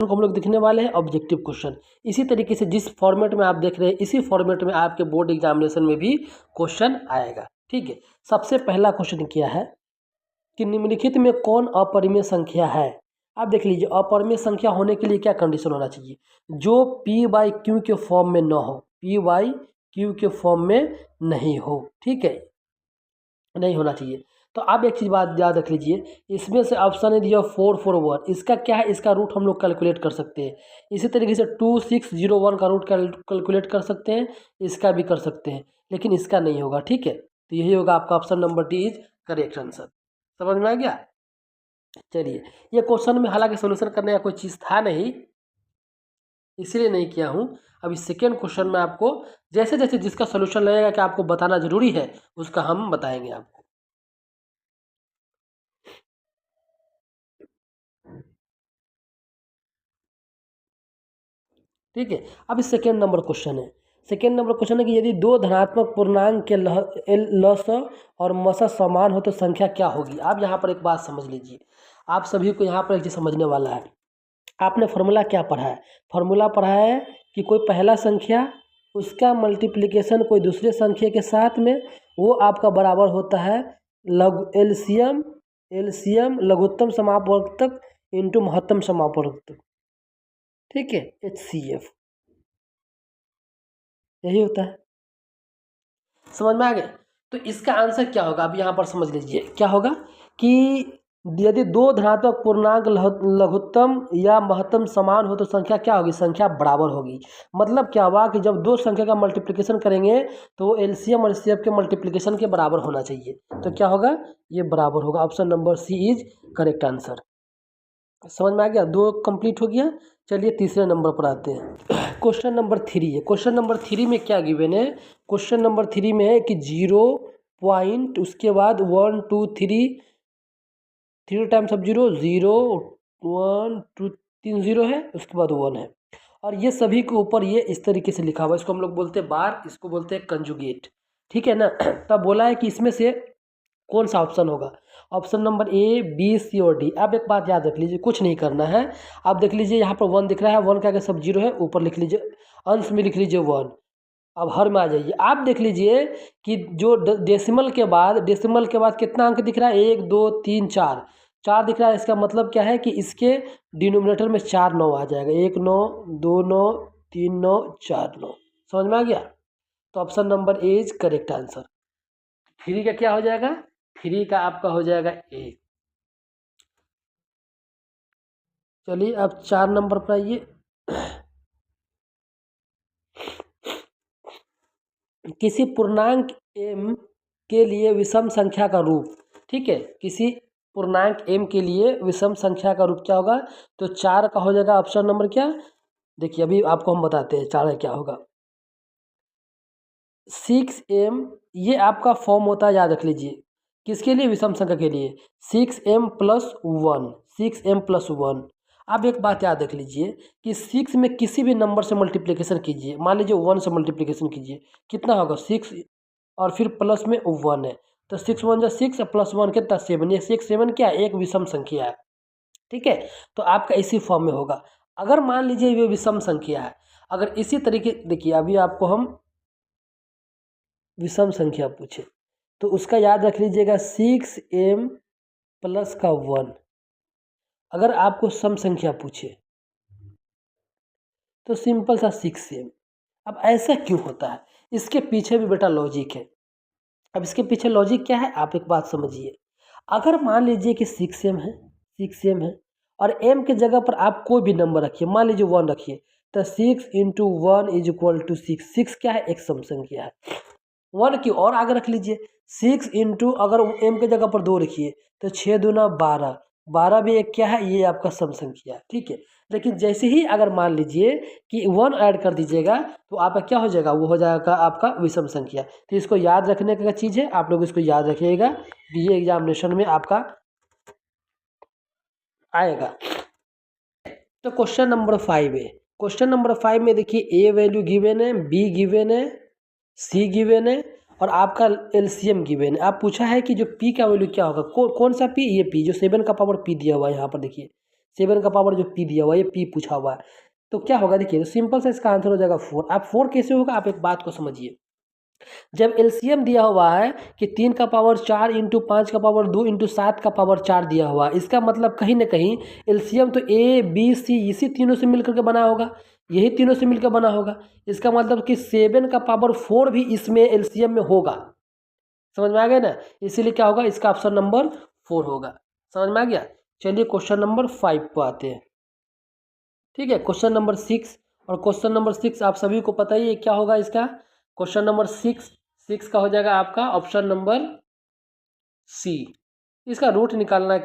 को हम लोग दिखने वाले हैं ऑब्जेक्टिव क्वेश्चन। इसी तरीके से जिस फॉर्मेट में आप देख रहे हैं इसी फॉर्मेट में आपके बोर्ड एग्जामिनेशन में भी क्वेश्चन आएगा। ठीक है, सबसे पहला क्वेश्चन क्या है कि निम्नलिखित में कौन अपरिमेय संख्या है। आप देख लीजिए, अपरिमेय संख्या होने के लिए क्या कंडीशन होना चाहिए, जो पी बाई क्यू के फॉर्म में न हो, पी बाई क्यू के फॉर्म में नहीं हो। ठीक है, नहीं होना चाहिए। तो आप एक चीज़ बात याद रख लीजिए, इसमें से ऑप्शन है दिया 441, इसका क्या है, इसका रूट हम लोग कैलकुलेट कर सकते हैं। इसी तरीके से 2601 का रूट कैलकुलेट कर सकते हैं, इसका भी कर सकते हैं, लेकिन इसका नहीं होगा। ठीक है, तो यही होगा आपका option number D is correct answer. समझ में आ गया। चलिए, ये क्वेश्चन में हालांकि सोल्यूशन करने का कोई चीज़ था नहीं, इसलिए नहीं किया हूँ। अभी सेकेंड क्वेश्चन में आपको जैसे जैसे जिसका सोल्यूशन लगेगा कि आपको बताना जरूरी है, उसका हम बताएंगे आपको। ठीक है, अभी सेकेंड नंबर क्वेश्चन है। सेकेंड नंबर क्वेश्चन है कि यदि दो धनात्मक पूर्णांक के लस और मस समान हो तो संख्या क्या होगी। आप यहाँ पर एक बात समझ लीजिए, आप सभी को यहाँ पर एक चीज़ समझने वाला है। आपने फार्मूला क्या पढ़ा है, फार्मूला पढ़ा है कि कोई पहला संख्या उसका मल्टीप्लिकेशन कोई दूसरे संख्या के साथ में, वो आपका बराबर होता है एलसीएम एलसीएम लघुत्तम समापवर्तक इंटू महत्तम समापवर्तक। ठीक है, HCF यही होता है। समझ में आ गया। तो इसका आंसर क्या होगा, अब यहाँ पर समझ लीजिए क्या होगा कि यदि दो धनात्मक पूर्णांक लघुत्तम या महत्तम समान हो तो संख्या क्या होगी, संख्या बराबर होगी। मतलब क्या हुआ कि जब दो संख्या का मल्टीप्लिकेशन करेंगे तो वो एलसीएम और एचसीएफ के मल्टीप्लिकेशन के बराबर होना चाहिए। तो क्या होगा, ये बराबर होगा। Option number C is correct answer. समझ में आ गया, दो कंप्लीट हो गया। चलिए तीसरे नंबर पर आते हैं। क्वेश्चन नंबर 3 है। क्वेश्चन नंबर 3 में क्या गिवन है, क्वेश्चन नंबर 3 में है कि 0 पॉइंट उसके बाद 1 2 3 3 टाइम्स ऑफ 0 0 1 2 3 0 है, उसके बाद 1 है, और ये सभी के ऊपर ये इस तरीके से लिखा हुआ है। इसको हम लोग बोलते हैं बार, इसको बोलते हैं कंजुगेट। ठीक है ना। तब बोला है कि इसमें से कौन सा ऑप्शन होगा। Option number A B C और डी। अब एक बात याद रख लीजिए, कुछ नहीं करना है। आप देख लीजिए यहाँ पर 1 दिख रहा है, 1 का आगे सब 0 है, ऊपर लिख लीजिए, अंश में लिख लीजिए 1। अब हर में आ जाइए। आप देख लीजिए कि जो डेसिमल के बाद कितना अंक दिख रहा है, 1 2 3 4 4 दिख रहा है। इसका मतलब क्या है कि इसके डिनोमिनेटर में 4 9 आ जाएगा, 1 9 2 9 3 9 4 9। समझ में आ गया। तो option number A is correct answer. 3 का क्या हो जाएगा, 3 का आपका हो जाएगा ए। चलिए अब 4 नंबर पर आइए। किसी पूर्णांक m के लिए विषम संख्या का रूप। ठीक है, किसी पूर्णांक m के लिए विषम संख्या का रूप क्या होगा, तो 4 का हो जाएगा ऑप्शन नंबर क्या, देखिए अभी आपको हम बताते हैं 4 का क्या होगा। 6m, ये आपका फॉर्म होता है, याद रख लीजिए, किसके लिए, विषम संख्या के लिए। 6m plus 1, 6m plus 1। आप एक बात याद रख लीजिए कि 6 में किसी भी नंबर से मल्टीप्लिकेशन कीजिए, मान लीजिए 1 से मल्टीप्लिकेशन कीजिए, कितना होगा 6 और फिर प्लस में 1 है, तो 6 1 जा 6 प्लस 1 कितना 7। ये 6 7 क्या है, एक विषम संख्या है। ठीक है, तो आपका इसी फॉर्म में होगा। अगर मान लीजिए ये विषम संख्या है, अगर इसी तरीके, देखिए अभी आपको हम विषम संख्या पूछे तो उसका याद रख लीजिएगा 6m प्लस का 1। अगर आपको सम संख्या पूछे तो सिंपल सा 6m। अब ऐसा क्यों होता है, इसके पीछे भी बेटा लॉजिक है। अब इसके पीछे लॉजिक क्या है, आप एक बात समझिए। अगर मान लीजिए कि 6m है, 6m है, और m के जगह पर आप कोई भी नंबर रखिए, मान लीजिए 1 रखिए, तो 6 इंटू 1 इज इक्वल टू 6। 6 क्या है, एक सम संख्या है। 1 की और आगे रख लीजिए, 6 इंटू अगर m के जगह पर 2 रखिए तो 6 दूना 12, 12 भी एक क्या है, ये आपका सम संख्या है। ठीक है, लेकिन जैसे ही अगर मान लीजिए कि 1 ऐड कर दीजिएगा तो आपका क्या हो जाएगा, वो हो जाएगा आपका विषम संख्या। तो इसको याद रखने का चीज़ है, आप लोग इसको याद रखिएगा कि ये एग्जामिनेशन में आपका आएगा। तो क्वेश्चन नंबर 5 है। क्वेश्चन नंबर 5 में देखिए ए वैल्यू गिवन है, बी गिवन है, सी गिवन है, और आपका एलसीएम गिवन है। आप पूछा है कि जो पी का वैल्यू क्या होगा, कौन सा पी, ये पी जो 7 का पावर पी दिया हुआ है यहाँ पर देखिए 7 का पावर जो p दिया हुआ है, ये p पूछा हुआ है, तो क्या होगा देखिए, सिंपल सा इसका आंसर हो जाएगा 4। अब 4 कैसे होगा, आप एक बात को समझिए, जब एलसीएम दिया हुआ है कि 3 का पावर 4 इंटू 5 का पावर 2 इंटू 7 का पावर 4 दिया हुआ है, इसका मतलब कहीं ना कहीं एलसीएम तो ए बी सी इसी तीनों से मिलकर के बना होगा, यही तीनों से मिलकर बना होगा। इसका मतलब कि 7 का पावर 4 भी इसमें एलसीएम में होगा। समझ में आ गया ना, इसीलिए क्या होगा, इसका ऑप्शन नंबर 4 होगा। समझ में आ गया। चलिए क्वेश्चन नंबर 5 पर आते हैं। ठीक है, क्वेश्चन नंबर 6, और क्वेश्चन नंबर 6 आप सभी को पता ही है क्या होगा इसका। क्वेश्चन नंबर 6 का हो जाएगा आपका ऑप्शन नंबर सी। इसका रूट निकालना है,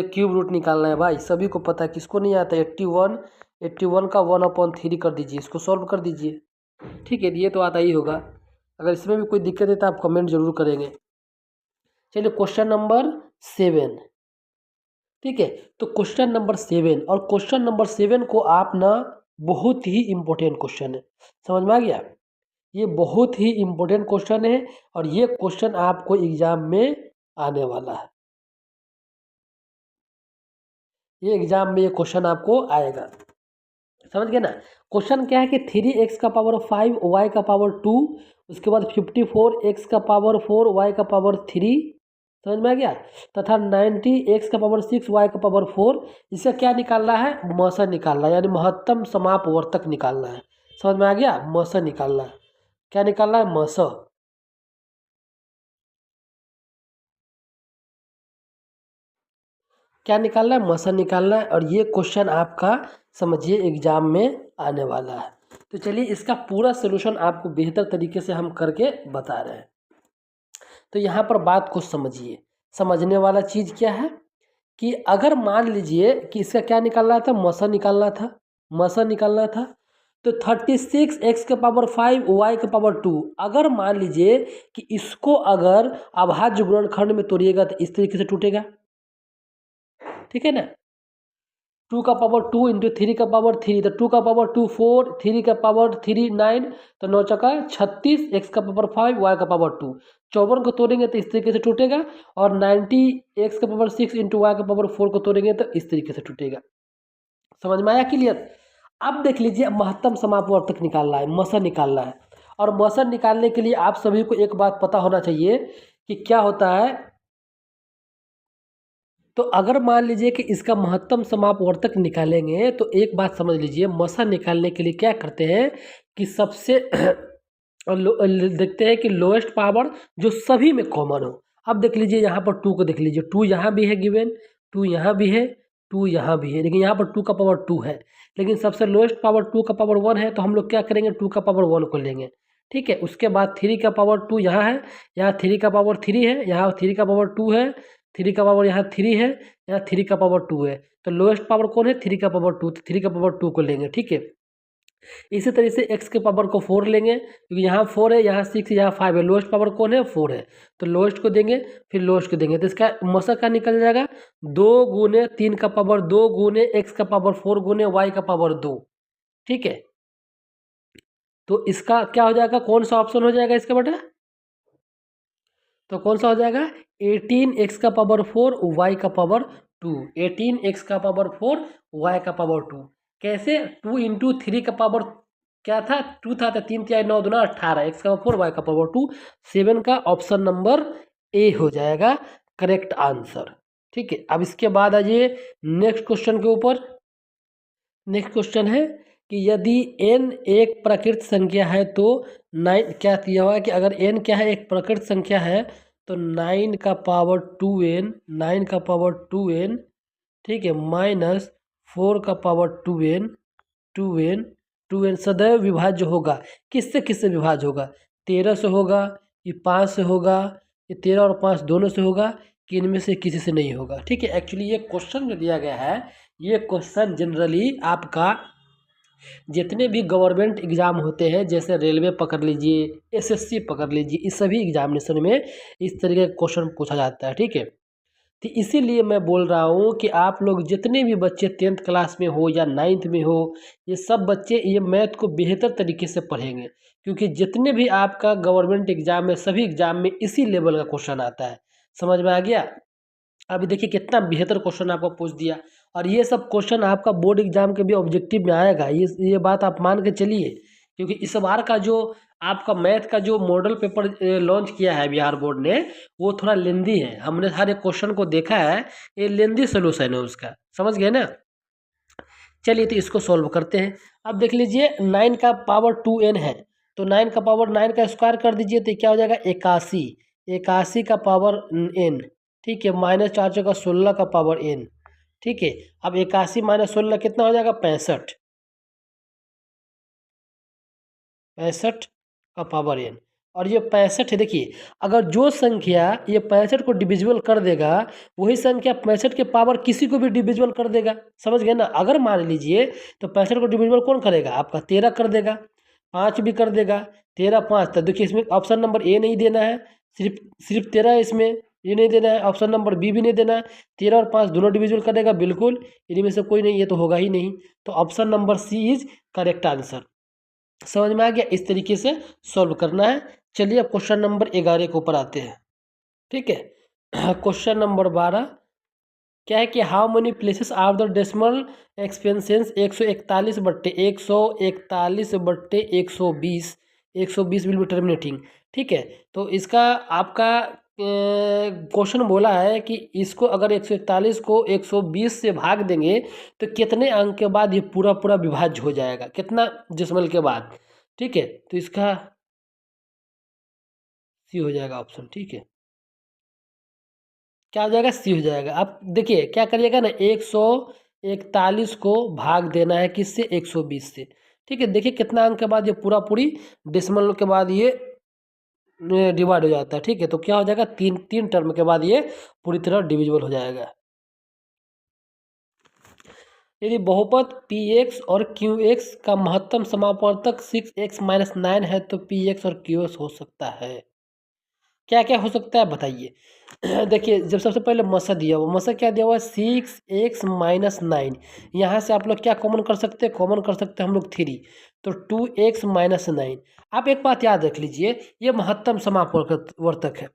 क्यूब रूट निकालना है भाई, सभी को पता है, किसको नहीं आता। 81 का 1/3 कर दीजिए, इसको सॉल्व कर दीजिए। ठीक है, ये तो आता ही होगा। अगर इसमें भी कोई दिक्कत है तो आप कमेंट जरूर करेंगे। चलिए क्वेश्चन नंबर 7। ठीक है, तो क्वेश्चन नंबर 7, और क्वेश्चन नंबर 7 को आप ना, बहुत ही इम्पोर्टेंट क्वेश्चन है। समझ में आ गया, ये बहुत ही इम्पोर्टेंट क्वेश्चन है, और ये क्वेश्चन आपको एग्जाम में आने वाला है। ये एग्जाम में ये क्वेश्चन आपको आएगा। समझ गए ना। क्वेश्चन क्या है कि 3x का पावर 5 y का पावर 2, उसके बाद 54x का पावर 4 y का पावर 3, समझ में आ गया, तथा 90x का पावर 6 y का पावर 4। इसका क्या निकालना है, मौसा निकालना है, यानी महत्तम समापवर्तक निकालना है। समझ में आ गया, मौसा निकालना है। क्या निकालना है, मौसा। क्या निकालना है, मौसा निकालना है, और ये क्वेश्चन आपका समझिए एग्जाम में आने वाला है। तो चलिए इसका पूरा सोल्यूशन आपको बेहतर तरीके से हम करके बता रहे हैं। तो यहाँ पर बात को समझिए, समझने वाला चीज़ क्या है कि अगर मान लीजिए कि इसका क्या निकालना था, मौसा निकालना था, मौसा निकालना था, तो 36x के पावर 5 y के पावर 2, अगर मान लीजिए कि इसको अगर अभाज्य गुणनखंड में तोड़िएगा तो इस तरीके से टूटेगा। ठीक है ना, 2 का पावर 2 इंटू 3 का पावर 3, तो 2 का पावर 2 4, 3 का पावर 3 9, तो 9 चौका 36, x का पावर 5 y का पावर 2, 54 को तोड़ेंगे तो इस तरीके से टूटेगा, और 90 x का पावर 6 इंटू y का पावर 4 को तोड़ेंगे तो इस तरीके से टूटेगा। समझ में आया, क्लियर। अब देख लीजिए, महत्तम समापवर्तक निकालना है, मौसा निकालना है, और मौसा निकालने के लिए आप सभी को एक बात पता होना चाहिए कि क्या होता है। तो अगर मान लीजिए कि इसका महत्तम समापवर्तक निकालेंगे तो एक बात समझ लीजिए, मौसा निकालने के लिए क्या करते हैं कि सबसे देखते हैं कि लोएस्ट पावर जो सभी में कॉमन हो। अब देख लीजिए यहाँ पर 2 को देख लीजिए, 2 यहाँ भी है गिवन, 2 यहाँ भी है, 2 यहाँ भी है, लेकिन यहाँ पर 2 का पावर 2 है, लेकिन सबसे लोएस्ट पावर 2 का पावर 1 है, तो हम लोग क्या करेंगे, 2 का पावर 1 को लेंगे। ठीक है, उसके बाद 3 का पावर 2 यहाँ है, यहाँ 3 का पावर 3 है, यहाँ 3 का पावर 2 है, 3 का पावर यहाँ 3 है, यहाँ 3 का पावर 2 है, तो लोएस्ट पावर कौन है, 3 का पावर 2, तो 3 का पावर 2 को लेंगे। ठीक है, इसी तरह से x के पावर को 4 लेंगे, क्योंकि यहाँ 4 है, यहाँ 6, यहाँ 5 है, लोएस्ट पावर कौन है, 4 है, तो लोएस्ट को देंगे, फिर लोएस्ट को देंगे, तो इसका मौसा क्या निकल जाएगा, 2 गुने 3 का पावर 2 गुने x का पावर 4 गुने y का पावर 2। ठीक है, तो इसका क्या हो जाएगा, कौन सा ऑप्शन हो जाएगा इसका बेटा, तो कौन सा हो जाएगा, 18x का पावर 4 y का पावर 2, 18x का पावर 4 y का पावर 2। कैसे, 2 इंटू 3 का पावर क्या था, 2 था, तो 3 3 9 2 18, x का पावर 4 y का पावर 2। 7 का ऑप्शन नंबर ए हो जाएगा करेक्ट आंसर। ठीक है, अब इसके बाद आ जाइए नेक्स्ट क्वेश्चन के ऊपर। नेक्स्ट क्वेश्चन है कि यदि n एक प्रकृत संख्या है तो 9 क्या दिया हुआ है कि अगर n क्या है, एक प्रकृत संख्या है, तो 9 का पावर 2n, 9 का पावर 2n, ठीक है, माइनस 4 का पावर 2n, 2n, 2n सदैव विभाज्य होगा। किससे किससे विभाज्य होगा, 13 से होगा, ये 5 से होगा, ये 13 और 5 दोनों से होगा, कि इनमें से किसी से नहीं होगा। ठीक है, एक्चुअली ये क्वेश्चन जो दिया गया है, ये क्वेश्चन जनरली आपका जितने भी गवर्नमेंट एग्ज़ाम होते हैं, जैसे रेलवे पकड़ लीजिए, एसएससी पकड़ लीजिए, इस सभी एग्जामिनेशन में इस तरीके का क्वेश्चन पूछा जाता है। ठीक है, तो इसीलिए मैं बोल रहा हूँ कि आप लोग जितने भी बच्चे 10th क्लास में हो या 9th में हो, ये सब बच्चे ये मैथ को बेहतर तरीके से पढ़ेंगे, क्योंकि जितने भी आपका गवर्नमेंट एग्ज़ाम है, सभी एग्ज़ाम में इसी लेवल का क्वेश्चन आता है। समझ में आ गया। अभी देखिए कितना बेहतर क्वेश्चन आपको पूछ दिया, और ये सब क्वेश्चन आपका बोर्ड एग्जाम के भी ऑब्जेक्टिव में आएगा, ये बात आप मान के चलिए, क्योंकि इस बार का जो आपका मैथ का जो मॉडल पेपर लॉन्च किया है बिहार बोर्ड ने, वो थोड़ा लेंदी है। हमने हर एक क्वेश्चन को देखा है, ये लेंदी सोल्यूशन है उसका, समझ गए ना। चलिए तो इसको सॉल्व करते हैं। अब देख लीजिए 9 का पावर 2n है, तो 9 का पावर 9 का स्क्वायर कर दीजिए तो क्या हो जाएगा 81, 81 का पावर n, ठीक है, माइनस 4 का 16 का पावर n, ठीक है। अब 81 माइनस 16 कितना हो जाएगा 65, 65 का पावर n। और ये 65 है, देखिए अगर जो संख्या ये 65 को डिविजिबल कर देगा, वही संख्या 65 के पावर किसी को भी डिविजिबल कर देगा, समझ गए ना। अगर मान लीजिए तो 65 को डिविजिबल कौन करेगा, आपका 13 कर देगा, 5 भी कर देगा, 13 5, तो देखिए इसमें ऑप्शन नंबर ए नहीं देना है, सिर्फ 13 है इसमें, ये नहीं देना है, ऑप्शन नंबर बी भी नहीं देना है। 13 और 5 दोनों डिविजिबल करेगा बिल्कुल, इनमें से कोई नहीं, ये तो होगा ही नहीं, तो option number C is correct answer. समझ में आ गया, इस तरीके से सॉल्व करना है। चलिए अब क्वेश्चन नंबर 11 के ऊपर आते हैं, ठीक है। क्वेश्चन नंबर 12 क्या है कि how many places are the decimal expansions 141/141/120, 120 will be terminating, ठीक है। तो इसका आपका क्वेश्चन बोला है कि इसको अगर 141 को 120 से भाग देंगे तो कितने अंक के बाद ये पूरा पूरा विभाज्य हो जाएगा, कितना डेसिमल के बाद, ठीक है। तो इसका सी हो जाएगा ऑप्शन, ठीक है। क्या हो जाएगा सी हो जाएगा। आप देखिए क्या करिएगा ना, 141 को भाग देना है किससे 120 से, ठीक है। देखिए कितना अंक के बाद ये पूरा पूरी डेसिमल के बाद ये डिवाइड हो जाता है, ठीक है। तो क्या हो जाएगा, तीन टर्म के बाद ये पूरी तरह डिविजिबल हो जाएगा। यदि बहुपद पी एक्स और क्यू एक्स का महत्तम समापवर्तक 6x-9 है तो पी एक्स और क्यू एक्स हो सकता है। क्या क्या हो सकता है बताइए। देखिए जब सबसे पहले मसा दिया हुआ, मसा क्या दिया हुआ है 6x-9, यहाँ से आप लोग क्या कॉमन कर सकते हैं, कॉमन कर सकते हैं हम लोग 3, तो 2x-9। आप एक बात याद रख लीजिए, ये महत्तम समापवर्तक है।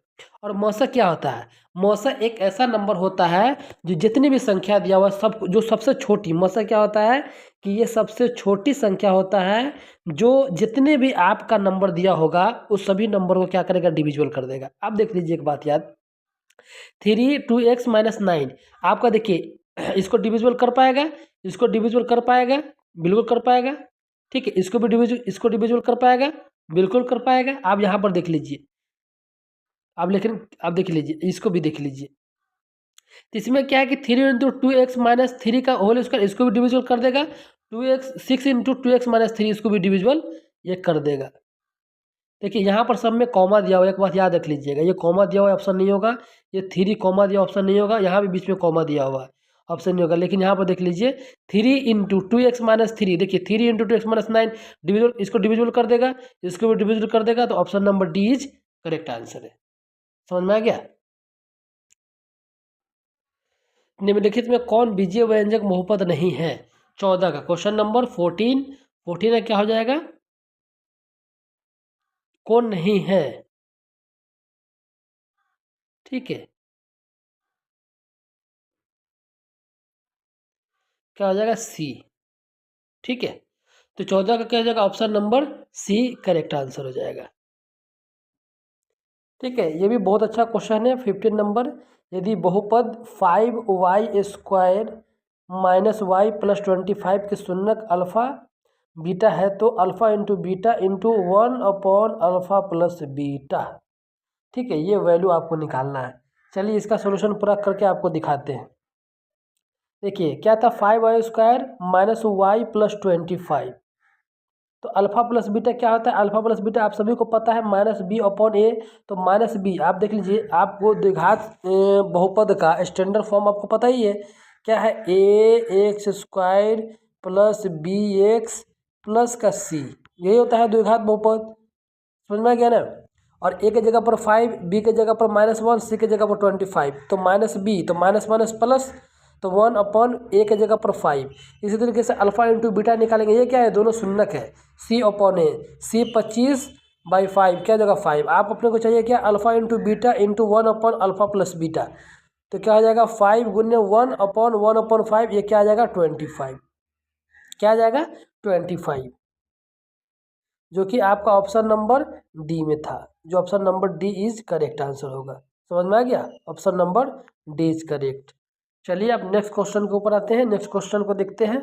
और मौसा क्या होता है, मौसा एक ऐसा नंबर होता है जो जितनी भी संख्या दिया हुआ सब जो सबसे छोटी, मौसा क्या होता है कि ये सबसे छोटी संख्या होता है जो जितने भी आपका नंबर दिया होगा उस सभी नंबर को क्या करेगा डिविजिबल कर देगा। आप देख लीजिए एक बात याद, 2x-9 आपका देखिए इसको डिविजिबल कर पाएगा, इसको डिविजिबल कर पाएगा, बिल्कुल कर पाएगा, ठीक है। इसको डिविजिबल कर पाएगा, बिल्कुल कर पाएगा। आप यहाँ पर देख लीजिए, आप लेकिन आप देख लीजिए इसको भी देख लीजिए, तो इसमें क्या है कि 3 × 2x-3 का होल स्क्वायर इसको भी डिविजिबल कर देगा, 6 × 2x-3 इसको भी डिविजिबल ये कर देगा। देखिए यहाँ पर सब में कॉमा दिया हुआ है, एक बात याद रख लीजिएगा, ये कॉमा दिया हुआ ऑप्शन नहीं होगा, ये 3 कॉमा दिया ऑप्शन नहीं होगा, यहाँ भी बीच में कॉमा दिया हुआ है ऑप्शन नहीं होगा। लेकिन यहाँ पर देख लीजिए 3 × 2x-3, देखिए 3 × 2x-9 डिविजिबल, इसको डिविजिबल कर देगा, इसको भी डिविजिबल कर देगा, तो option number D is correct answer है। समझ में आ गया। निम्नलिखित में कौन बीजीय व्यंजक बहुपद नहीं है, 14 का क्वेश्चन नंबर 14 क्या हो जाएगा, कौन नहीं है, ठीक है। क्या हो जाएगा सी, ठीक है। तो 14 का क्या हो जाएगा option number C correct answer हो जाएगा, ठीक है। ये भी बहुत अच्छा क्वेश्चन है 15 नंबर। यदि बहुपद 5y² - y + 25 की शून्यक अल्फा बीटा है तो अल्फा इंटू बीटा इंटू 1/अल्फा प्लस बीटा, ठीक है। ये वैल्यू आपको निकालना है। चलिए इसका सोल्यूशन पूरा करके आपको दिखाते हैं। देखिए क्या था 5y² - y + 25, तो अल्फा प्लस बीटा क्या होता है, अल्फा प्लस बीटा आप सभी को पता है -b/a, तो -b आप देख लीजिए, आपको द्विघात बहुपद का स्टैंडर्ड फॉर्म आपको पता ही है, क्या है ax² + bx प्लस का c, यही होता है द्विघात बहुपद। समझ में आ गया ना। और a के जगह पर 5, b के जगह पर -1, c के जगह पर 25, तो -b तो माइनस माइनस प्लस, तो 1/a के जगह पर 5। इसी तरीके से अल्फा इंटू बीटा निकालेंगे, ये क्या है दोनों शून्यक है, c/a, c 25/5 क्या जगह 5। आप अपने को चाहिए क्या अल्फा इंटू बीटा इंटू 1/अल्फा प्लस बीटा, तो क्या हो जाएगा 5 गुने 1/1/5, ये क्या आ जाएगा 25, क्या आ जाएगा 25, जो कि आपका ऑप्शन नंबर डी में था, जो option number D is correct answer होगा। समझ में आ गया, option number D is correct. चलिए अब नेक्स्ट क्वेश्चन के ऊपर आते हैं, नेक्स्ट क्वेश्चन को देखते हैं।